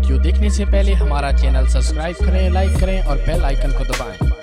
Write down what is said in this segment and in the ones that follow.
Video देखने से पहले हमारा चैनल सब्सक्राइब करें, लाइक करें और बेल आइकन को दबाएं।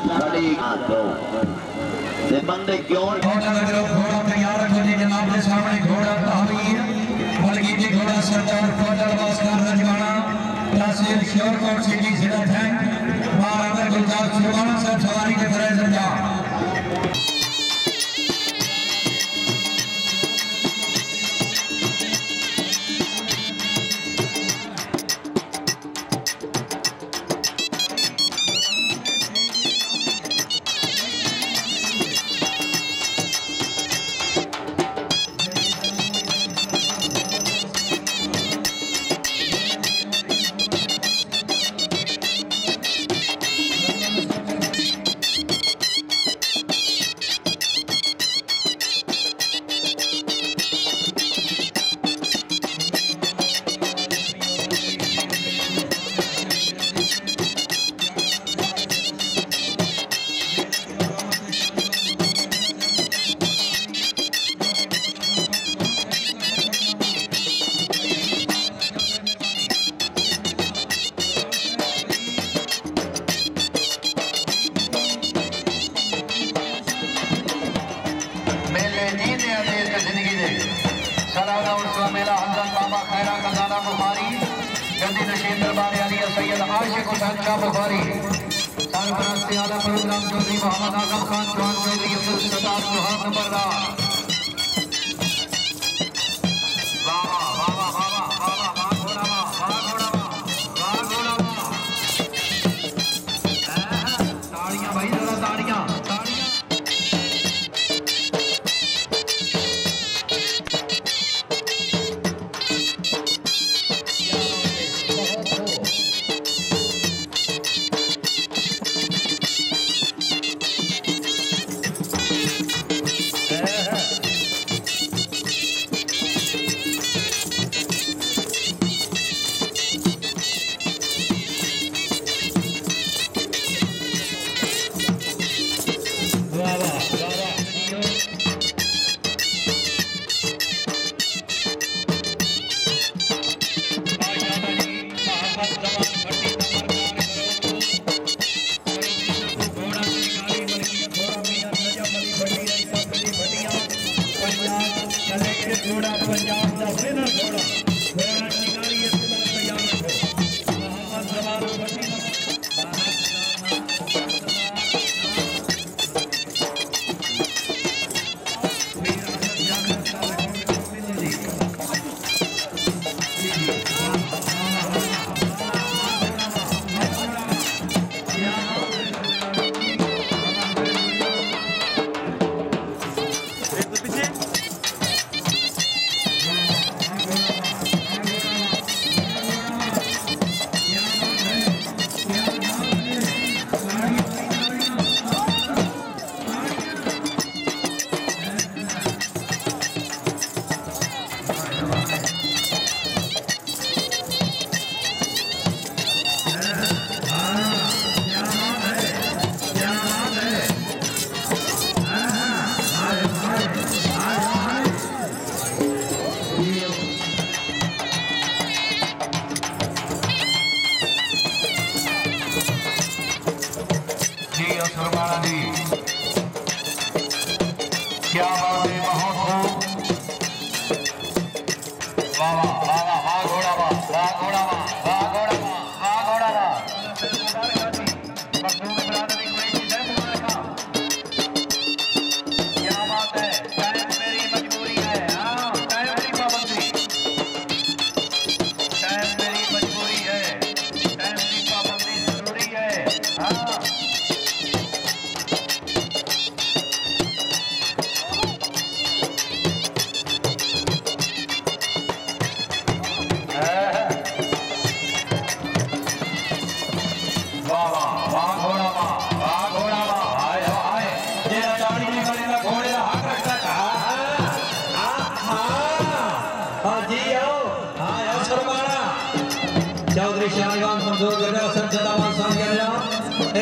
बड़ी दो ते बंदे क्यों घोड़ा तैयार रखो जी जनाब के सामने घोड़ा तहवीर बल्कि जी घोड़ा सरदार फौजल वास्कर रजवाना तहसील श्योरकोट सिटी जिला थैंक महाराजा गुलजार सुरवाना साहब सवारी के फरेज अंजाम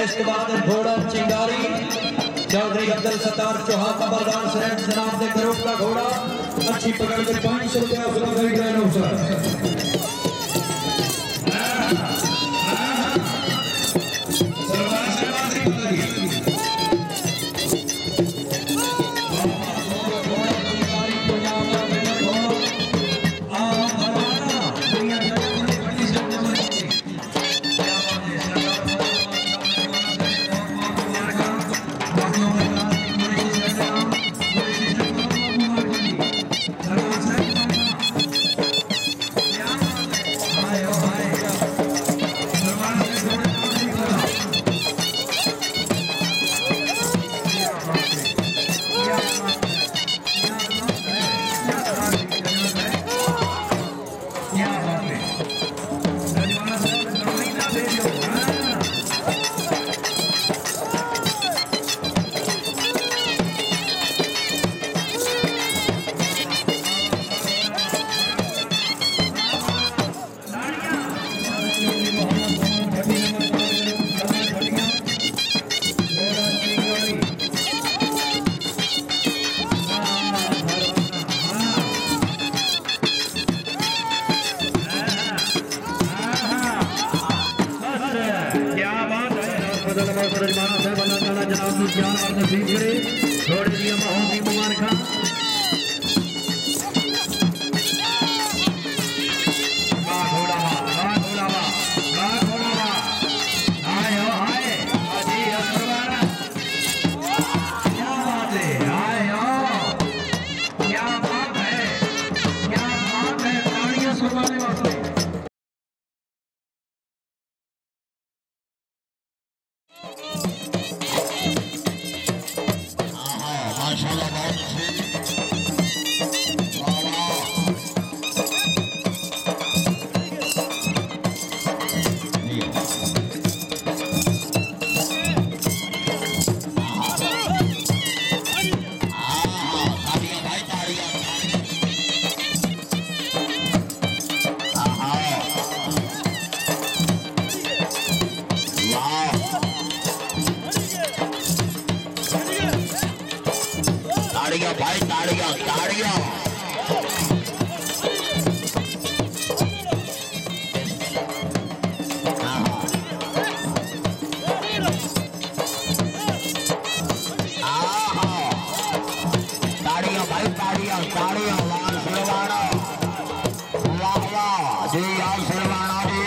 इसके बाद घोड़ा चिंगारी चौधरी अब्दुल सत्तार चौहान खबरदार सरेंट जनाब के ग्रुप का घोड़ा अच्छी पकड़ के 500 रुपया रजवाना साहब अल्लाह ताला जनाब को जान और नसीब करे घोड़े दी बहुत ही मुबारक भाई ताड़ियां ताड़ियां ताड़ियां भाई ताड़ियां ताड़ियां लाल सिलवाना वाह वाह जी लाल सिलवाना जी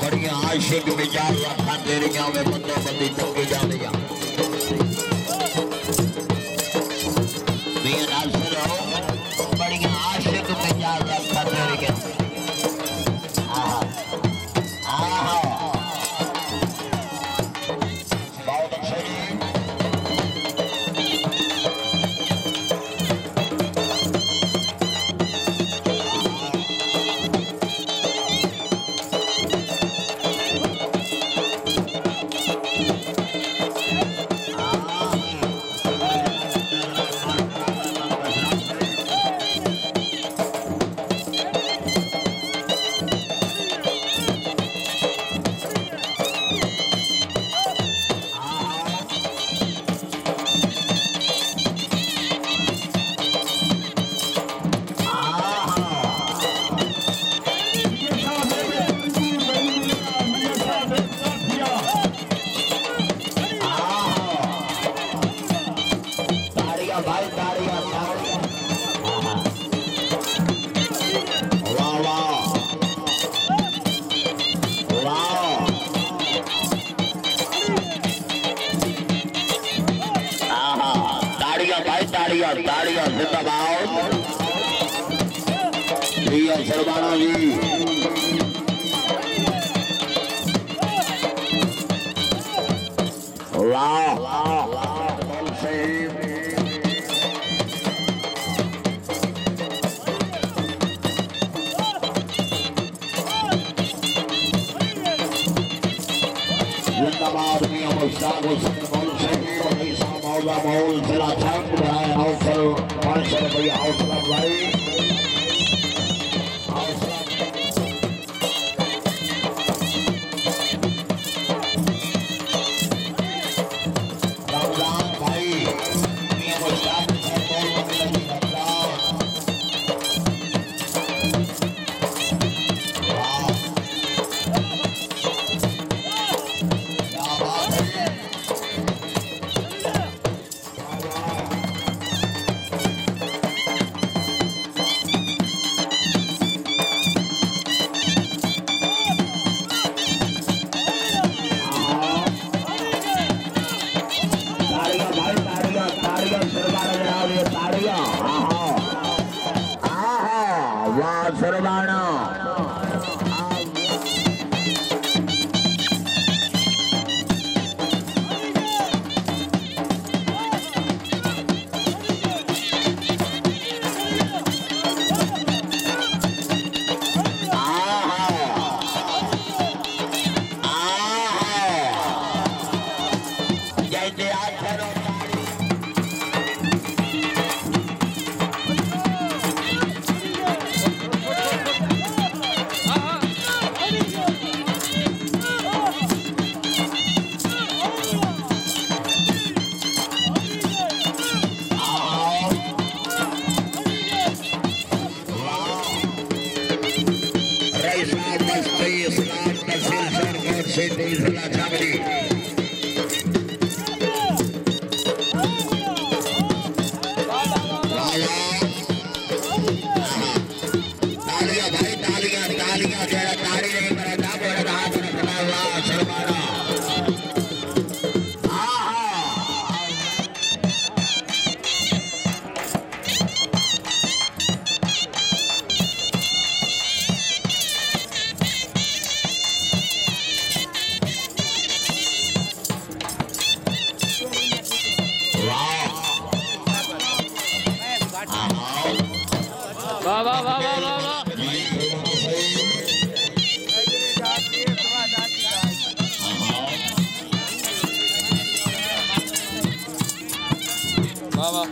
बढ़िया आशिक मिजाज रखा तेरिया में बंदो बंदी चौकी जा रही बढ़िया आशिक मिजाज रखा तेरिया बहुत अच्छा जी ताड़ियां ताड़ियां जिंदाबाद प्रिया शर्माना जी वाह जिंदाबाद मियां मुश्ताक हुसैन मौला मौल जिला छंग बनाए हौसल 500 रुपया हौसला भाई रमजान भाई मियां मुश्ताक सिटी जिला छावनी तालियां भाई तालियां तालियां जरा ताली नहीं बना बड़ा हाथ में खड़ा हुआ शर्माना वाह वाह वाह वाह वाह वाह वाह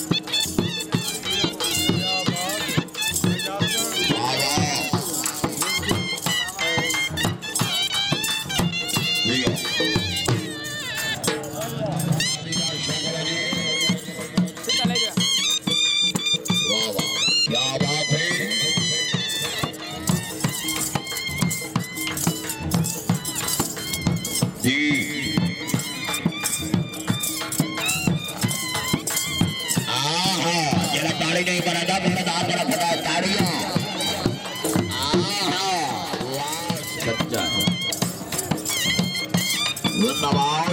नहीं बनाता बहुत हाथ बड़ा फटा ताड़ियां सच्चा धन्यवाद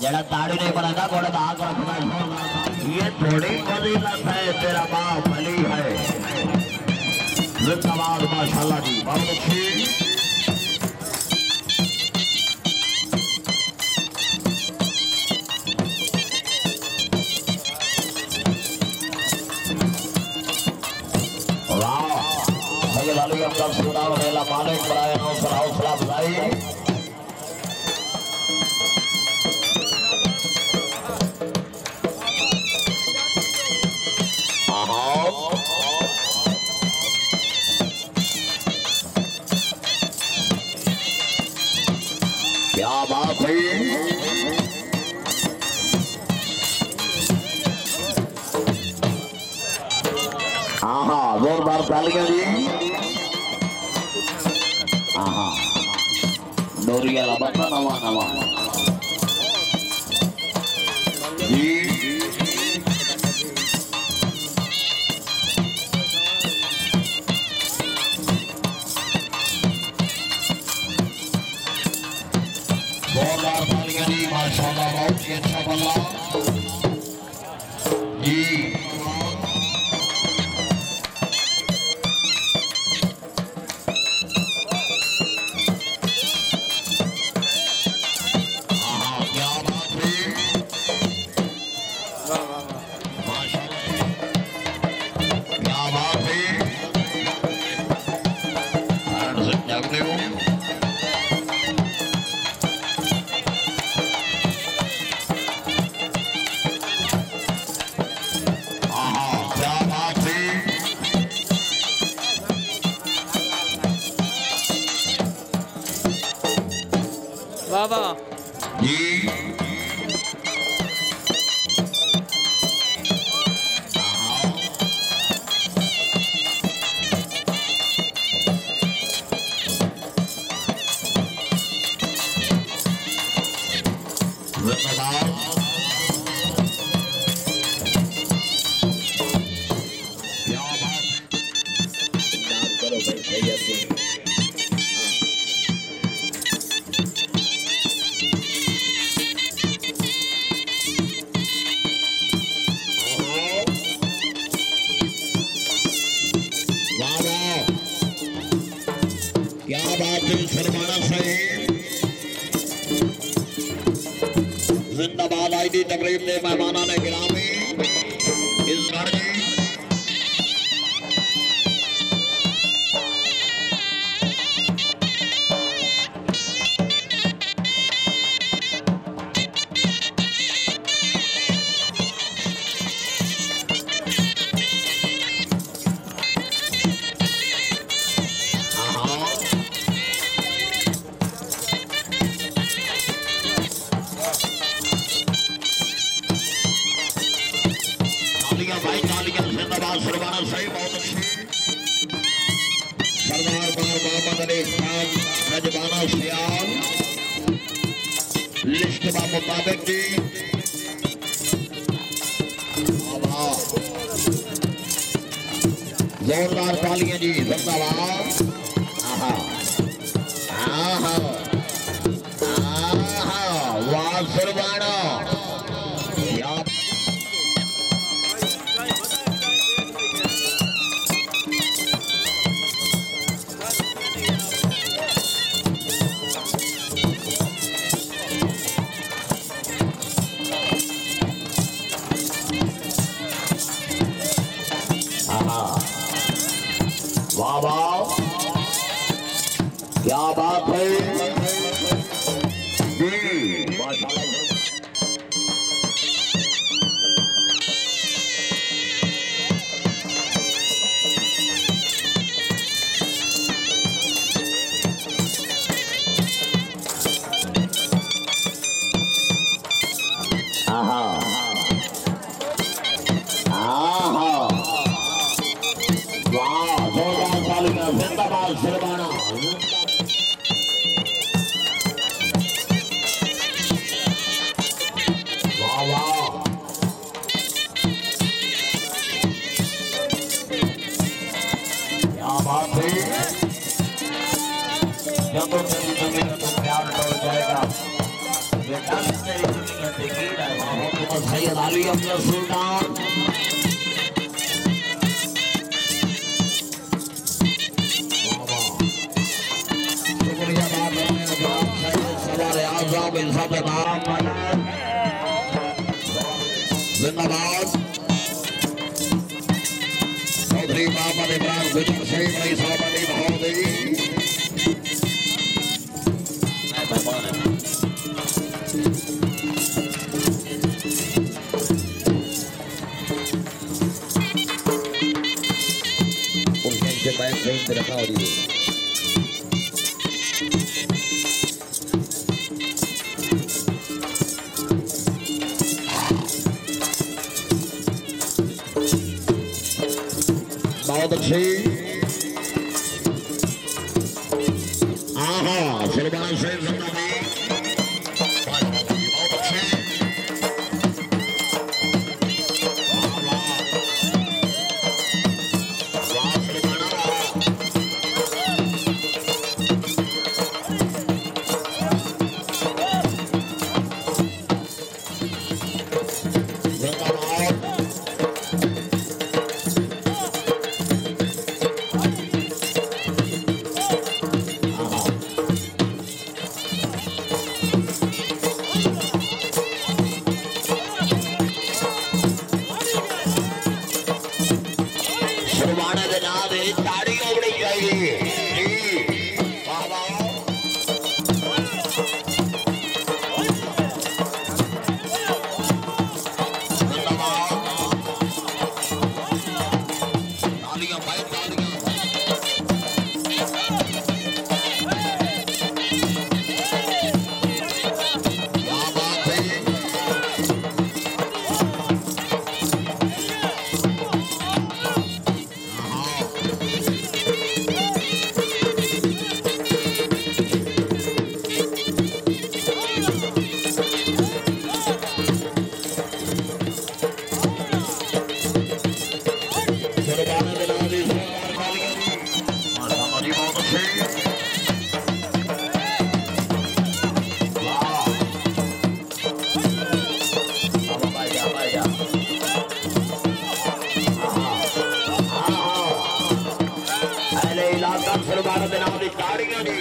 जरा ताड़ी नहीं बनाता बहुत हाथ बड़ा फटा ये थोड़ी फजीलत है तेरा बाप भली है जिंदाबाद माशाल्लाह जी बहुत अच्छी वाली अंदर सुना मेला मालिक बनाए हौसला बुलाई क्या बात है हाँ जोरदार तालियां जी डोरिया बता नवा नवा जी जोरदार तालियां जी माशाल्लाह बहुत ही अच्छा बल्ला जी बाबा जी क्या बात है शर्माना साहिब जिंदाबाद आईडी तकरीब ने मेहमाना ने गिरामी इस घर में मुताबिक जी जोरदार तालियां जी जिंदाबाद। आहा आहा आहा वाह सुरबाना वाह वाह क्या बात है जी माशाल्लाह। आहा आहा वाह जोरदार तालियां जिंदाबाद सिरबाना। वाह वाह क्या बात है। जब तेरी जमीन तो प्यार लौट जाएगा ये डांस तेरी दुनिया से गीत है। मोहम्मद सैयद अली अब्दुल सुल्तान जिंदाबाद। चौधरी मोहम्मद इमरान गुजर शहीद रही साहबानी महोदय उनके बैठ सही रखा हो रही है। बहुत अच्छी आहा सुरबान से जिंदाबाद। बहुत अच्छी वाह वाह वाह सुरबाना जिंदाबाद। सुरबाना के नाम ताड़ी होनी चाहिए जी। वाह वाह तालियां भाई तालियां। क्या बात है। सुरबाना के नाम की ताड़ियां जी।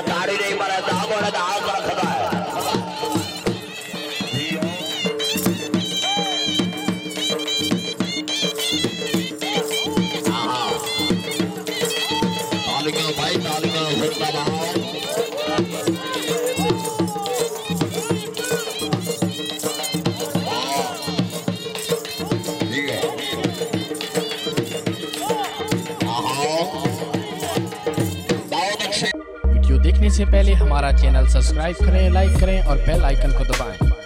ताड़ी नहीं मारा दाम होना दाम रखता है। तालियां भाई तालियां जिंदाबाद। वीडियो देखने से पहले हमारा चैनल सब्सक्राइब करें, लाइक करें और बेल आइकन को दबाएं।